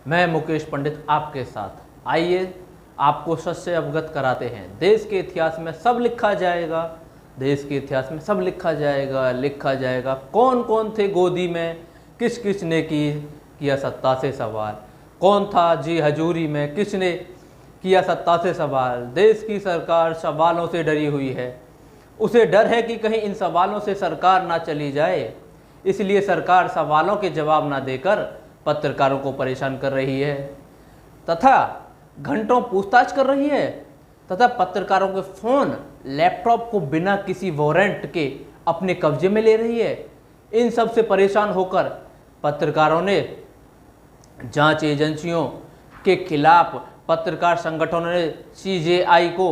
मैं मुकेश पंडित आपके साथ। आइए आपको सच से अवगत कराते हैं। देश के इतिहास में सब लिखा जाएगा, देश के इतिहास में सब लिखा जाएगा कौन कौन थे गोदी में, किस किस ने किया सत्ता से सवाल, कौन था जी हजूरी में, किसने किया सत्ता से सवाल। देश की सरकार सवालों से डरी हुई है, उसे डर है कि कहीं इन सवालों से सरकार ना चली जाए, इसलिए सरकार सवालों के जवाब ना देकर पत्रकारों को परेशान कर रही है तथा घंटों पूछताछ कर रही है तथा पत्रकारों के फ़ोन लैपटॉप को बिना किसी वारंट के अपने कब्जे में ले रही है। इन सब से परेशान होकर पत्रकारों ने जांच एजेंसियों के खिलाफ पत्रकार संगठनों ने CJI को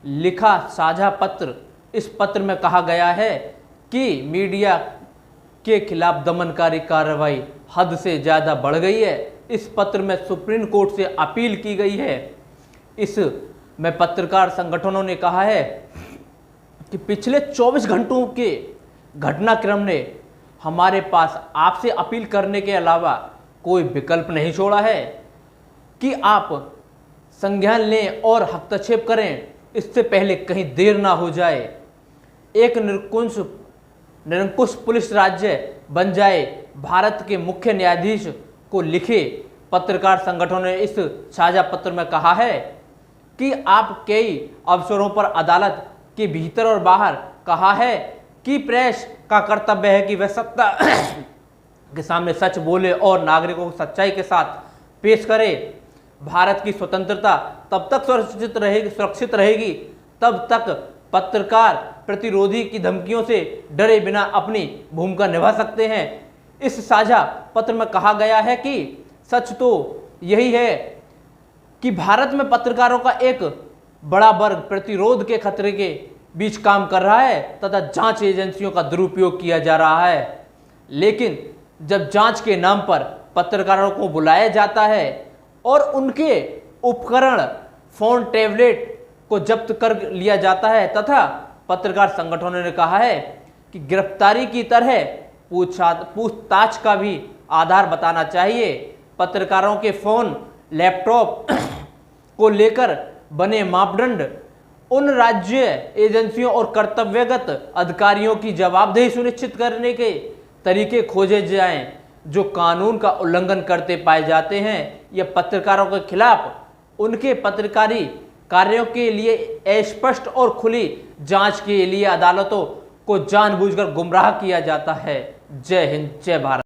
लिखा साझा पत्र। इस पत्र में कहा गया है कि मीडिया के खिलाफ दमनकारी कार्रवाई हद से ज़्यादा बढ़ गई है। इस पत्र में सुप्रीम कोर्ट से अपील की गई है। इस में पत्रकार संगठनों ने कहा है कि पिछले 24 घंटों के घटनाक्रम ने हमारे पास आपसे अपील करने के अलावा कोई विकल्प नहीं छोड़ा है कि आप संज्ञान लें और हस्तक्षेप करें, इससे पहले कहीं देर ना हो जाए। एक निरंकुश पुलिस राज्य बन जाए। भारत के मुख्य न्यायाधीश को लिखे पत्रकार संगठनों ने इस साझा पत्र में कहा है कि आप कई अवसरों पर अदालत के भीतर और बाहर कहा है कि प्रेस का कर्तव्य है कि वह सत्ता के सामने सच बोले और नागरिकों को सच्चाई के साथ पेश करे। भारत की स्वतंत्रता तब तक सुरक्षित रहेगी तब तक पत्रकार प्रतिरोधी की धमकियों से डरे बिना अपनी भूमिका निभा सकते हैं। इस साझा पत्र में कहा गया है कि सच तो यही है कि भारत में पत्रकारों का एक बड़ा वर्ग प्रतिरोध के खतरे के बीच काम कर रहा है तथा जांच एजेंसियों का दुरुपयोग किया जा रहा है। लेकिन जब जांच के नाम पर पत्रकारों को बुलाया जाता है और उनके उपकरण फोन टैबलेट को जब्त कर लिया जाता है तथा पत्रकार संगठनों ने कहा है कि गिरफ्तारी की तरह पूछताछ का भी आधार बताना चाहिए। पत्रकारों के फोन लैपटॉप को लेकर बने मापदंड उन राज्य एजेंसियों और कर्तव्यगत अधिकारियों की जवाबदेही सुनिश्चित करने के तरीके खोजे जाएं जो कानून का उल्लंघन करते पाए जाते हैं या पत्रकारों के खिलाफ उनके पत्रकारी कार्यों के लिए स्पष्ट और खुली जांच के लिए अदालतों को जानबूझकर गुमराह किया जाता है। जय हिंद, जय भारत।